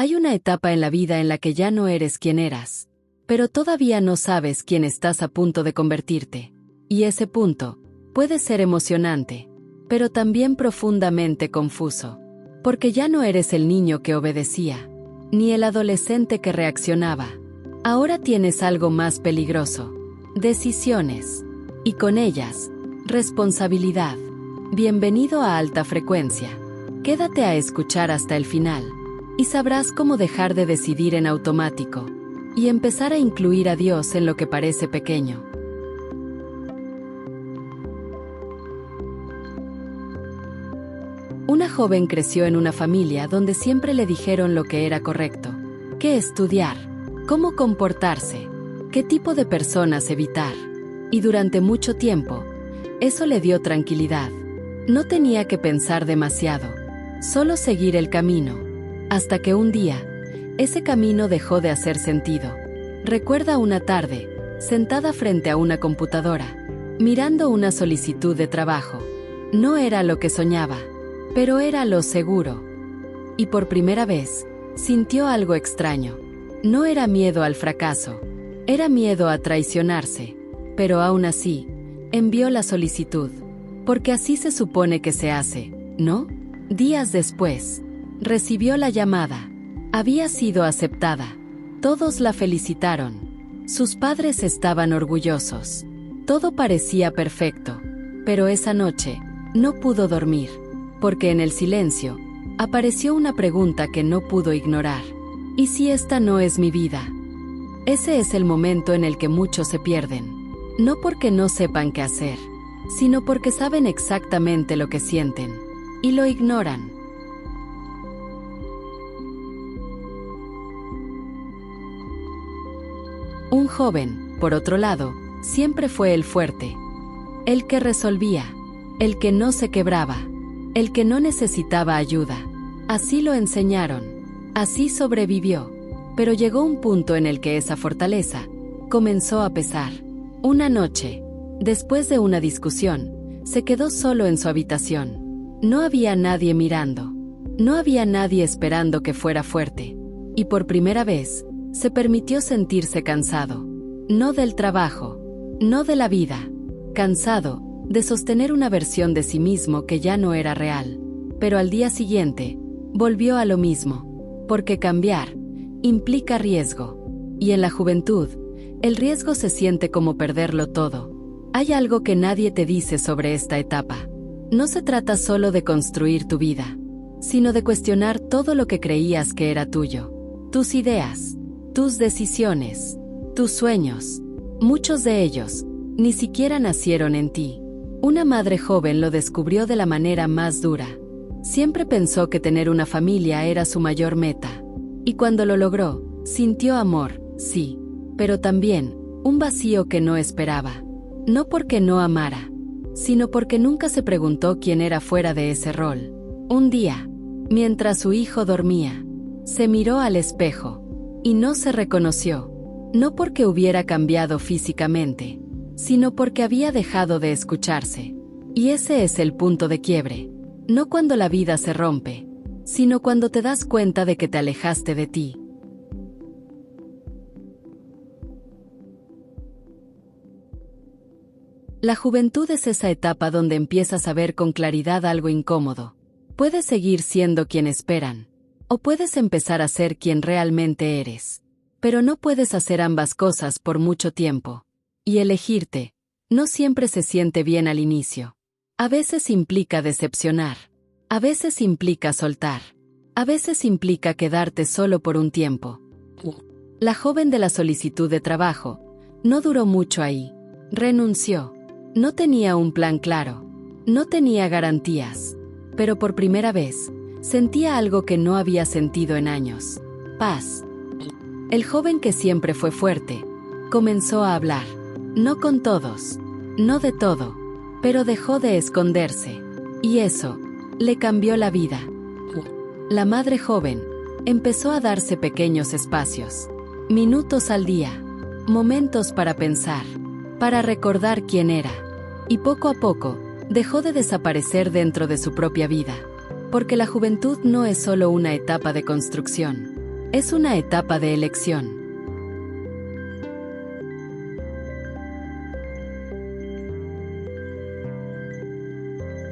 Hay una etapa en la vida en la que ya no eres quien eras, pero todavía no sabes quién estás a punto de convertirte. Y ese punto puede ser emocionante, pero también profundamente confuso, porque ya no eres el niño que obedecía, ni el adolescente que reaccionaba. Ahora tienes algo más peligroso: decisiones, y con ellas, responsabilidad. Bienvenido a Alta Frecuencia. Quédate a escuchar hasta el final, y sabrás cómo dejar de decidir en automático, y empezar a incluir a Dios en lo que parece pequeño. Una joven creció en una familia donde siempre le dijeron lo que era correcto: qué estudiar, cómo comportarse, qué tipo de personas evitar. Y durante mucho tiempo, eso le dio tranquilidad. No tenía que pensar demasiado, solo seguir el camino. Hasta que un día, ese camino dejó de hacer sentido. Recuerda una tarde, sentada frente a una computadora, mirando una solicitud de trabajo. No era lo que soñaba, pero era lo seguro. Y por primera vez, sintió algo extraño. No era miedo al fracaso, era miedo a traicionarse. Pero aún así, envió la solicitud, porque así se supone que se hace, ¿no? Días después, recibió la llamada. Había sido aceptada. Todos la felicitaron. Sus padres estaban orgullosos. Todo parecía perfecto. Pero esa noche, no pudo dormir, porque en el silencio, apareció una pregunta que no pudo ignorar. ¿Y si esta no es mi vida? Ese es el momento en el que muchos se pierden. No porque no sepan qué hacer, sino porque saben exactamente lo que sienten, y lo ignoran. Un joven, por otro lado, siempre fue el fuerte, el que resolvía, el que no se quebraba, el que no necesitaba ayuda. Así lo enseñaron, así sobrevivió, pero llegó un punto en el que esa fortaleza comenzó a pesar. Una noche, después de una discusión, se quedó solo en su habitación. No había nadie mirando. No había nadie esperando que fuera fuerte. Y por primera vez, se permitió sentirse cansado. No del trabajo, no de la vida. Cansado de sostener una versión de sí mismo que ya no era real. Pero al día siguiente, volvió a lo mismo. Porque cambiar implica riesgo. Y en la juventud, el riesgo se siente como perderlo todo. Hay algo que nadie te dice sobre esta etapa. No se trata solo de construir tu vida, sino de cuestionar todo lo que creías que era tuyo. Tus ideas, tus decisiones, tus sueños. Muchos de ellos ni siquiera nacieron en ti. Una madre joven lo descubrió de la manera más dura. Siempre pensó que tener una familia era su mayor meta. Y cuando lo logró, sintió amor, sí, pero también un vacío que no esperaba. No porque no amara, sino porque nunca se preguntó quién era fuera de ese rol. Un día, mientras su hijo dormía, se miró al espejo y no se reconoció. No porque hubiera cambiado físicamente, sino porque había dejado de escucharse. Y ese es el punto de quiebre. No cuando la vida se rompe, sino cuando te das cuenta de que te alejaste de ti. La juventud es esa etapa donde empiezas a ver con claridad algo incómodo. Puedes seguir siendo quien esperan, o puedes empezar a ser quien realmente eres. Pero no puedes hacer ambas cosas por mucho tiempo. Y elegirte no siempre se siente bien al inicio. A veces implica decepcionar. A veces implica soltar. A veces implica quedarte solo por un tiempo. La joven de la solicitud de trabajo no duró mucho ahí. Renunció. No tenía un plan claro. No tenía garantías. Pero por primera vez, sentía algo que no había sentido en años: paz. El joven que siempre fue fuerte, comenzó a hablar. No con todos, no de todo, pero dejó de esconderse. Y eso le cambió la vida. La madre joven empezó a darse pequeños espacios, minutos al día, momentos para pensar, para recordar quién era. Y poco a poco, dejó de desaparecer dentro de su propia vida. Porque la juventud no es solo una etapa de construcción, Es una etapa de elección.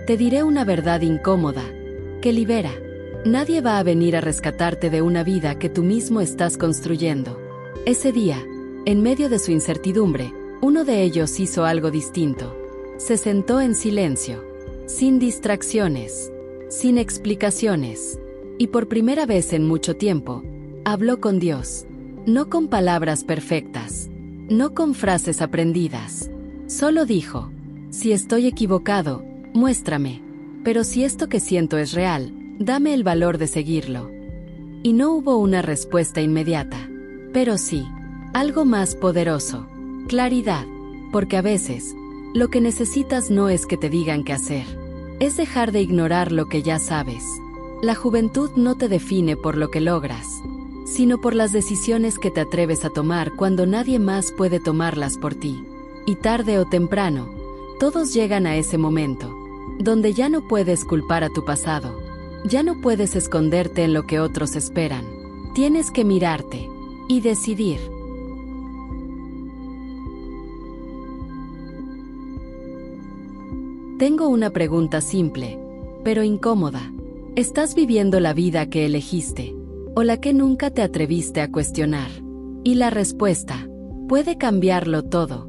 Te diré una verdad incómoda, que libera. Nadie va a venir a rescatarte de una vida que tú mismo estás construyendo. Ese día, en medio de su incertidumbre, uno de ellos hizo algo distinto. Se sentó en silencio, sin distracciones, sin explicaciones, y por primera vez en mucho tiempo, habló con Dios. No con palabras perfectas, no con frases aprendidas. Solo dijo: si estoy equivocado, muéstrame. Pero si esto que siento es real, dame el valor de seguirlo. Y no hubo una respuesta inmediata. Pero sí, algo más poderoso: claridad. Porque a veces, lo que necesitas no es que te digan qué hacer. Es dejar de ignorar lo que ya sabes. La juventud no te define por lo que logras, sino por las decisiones que te atreves a tomar cuando nadie más puede tomarlas por ti. Y tarde o temprano, todos llegan a ese momento, donde ya no puedes culpar a tu pasado. Ya no puedes esconderte en lo que otros esperan. Tienes que mirarte y decidir. Tengo una pregunta simple, pero incómoda. ¿Estás viviendo la vida que elegiste, o la que nunca te atreviste a cuestionar? Y la respuesta puede cambiarlo todo.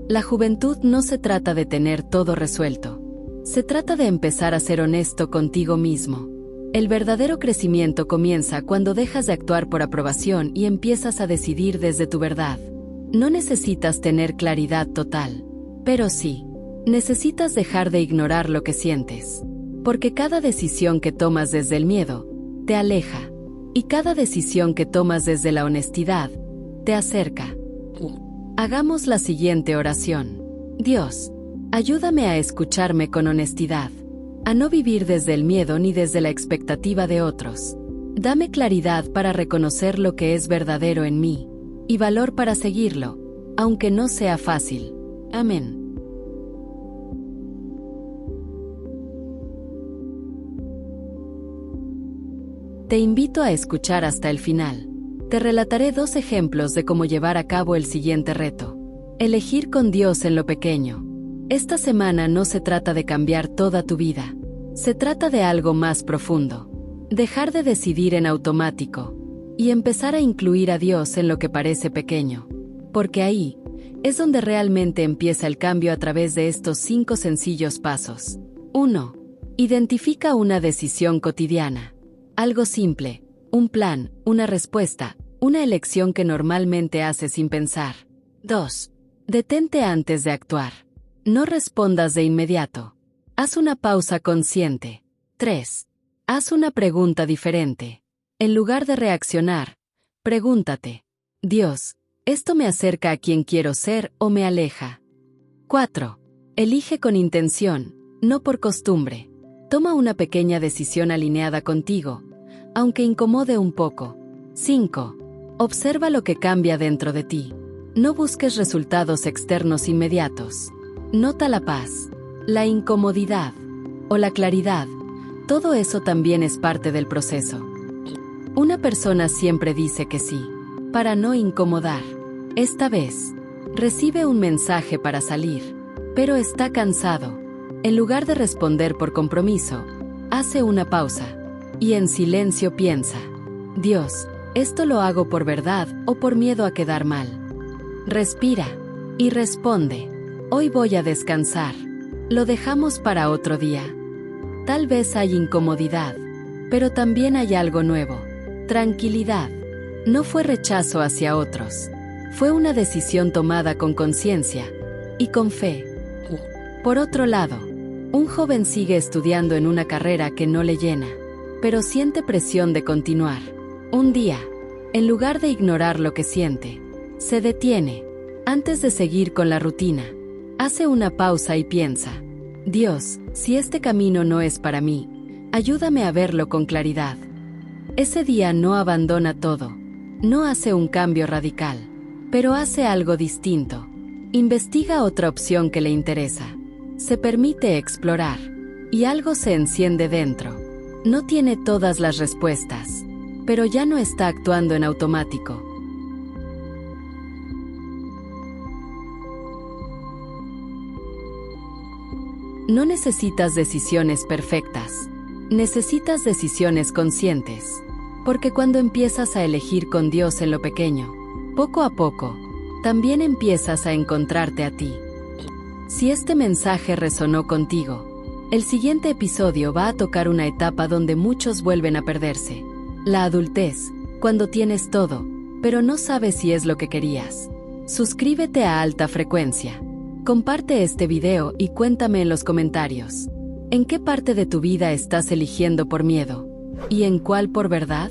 La juventud no se trata de tener todo resuelto. Se trata de empezar a ser honesto contigo mismo. El verdadero crecimiento comienza cuando dejas de actuar por aprobación y empiezas a decidir desde tu verdad. No necesitas tener claridad total, pero sí, necesitas dejar de ignorar lo que sientes. Porque cada decisión que tomas desde el miedo, te aleja. Y cada decisión que tomas desde la honestidad, te acerca. Hagamos la siguiente oración. Dios, ayúdame a escucharme con honestidad, a no vivir desde el miedo ni desde la expectativa de otros. Dame claridad para reconocer lo que es verdadero en mí, y valor para seguirlo, aunque no sea fácil. Amén. Te invito a escuchar hasta el final. Te relataré 2 ejemplos de cómo llevar a cabo el siguiente reto. Elegir con Dios en lo pequeño. Esta semana no se trata de cambiar toda tu vida. Se trata de algo más profundo. Dejar de decidir en automático y empezar a incluir a Dios en lo que parece pequeño. Porque ahí es donde realmente empieza el cambio a través de estos 5 sencillos pasos. 1. Identifica una decisión cotidiana. Algo simple, un plan, una respuesta, una elección que normalmente haces sin pensar. 2. Detente antes de actuar. No respondas de inmediato. Haz una pausa consciente. 3. Haz una pregunta diferente. En lugar de reaccionar, pregúntate: Dios, ¿esto me acerca a quien quiero ser o me aleja? 4. Elige con intención, no por costumbre. Toma una pequeña decisión alineada contigo, aunque incomode un poco. 5. Observa lo que cambia dentro de ti. No busques resultados externos inmediatos. Nota la paz, la incomodidad o la claridad. Todo eso también es parte del proceso. Una persona siempre dice que sí, para no incomodar. Esta vez, recibe un mensaje para salir, pero está cansado. En lugar de responder por compromiso, hace una pausa y en silencio piensa: Dios, ¿esto lo hago por verdad o por miedo a quedar mal? Respira y responde: hoy voy a descansar. Lo dejamos para otro día. Tal vez hay incomodidad, pero también hay algo nuevo: tranquilidad. No fue rechazo hacia otros. Fue una decisión tomada con conciencia y con fe. Por otro lado, un joven sigue estudiando en una carrera que no le llena, pero siente presión de continuar. Un día, en lugar de ignorar lo que siente, se detiene. Antes de seguir con la rutina, hace una pausa y piensa: Dios, si este camino no es para mí, ayúdame a verlo con claridad. Ese día no abandona todo, no hace un cambio radical, pero hace algo distinto. Investiga otra opción que le interesa. Se permite explorar, y algo se enciende dentro. No tiene todas las respuestas, pero ya no está actuando en automático. No necesitas decisiones perfectas. Necesitas decisiones conscientes. Porque cuando empiezas a elegir con Dios en lo pequeño, poco a poco, también empiezas a encontrarte a ti. Si este mensaje resonó contigo, el siguiente episodio va a tocar una etapa donde muchos vuelven a perderse. La adultez, cuando tienes todo, pero no sabes si es lo que querías. Suscríbete a Alta Frecuencia. Comparte este video y cuéntame en los comentarios. ¿En qué parte de tu vida estás eligiendo por miedo? ¿Y en cuál por verdad?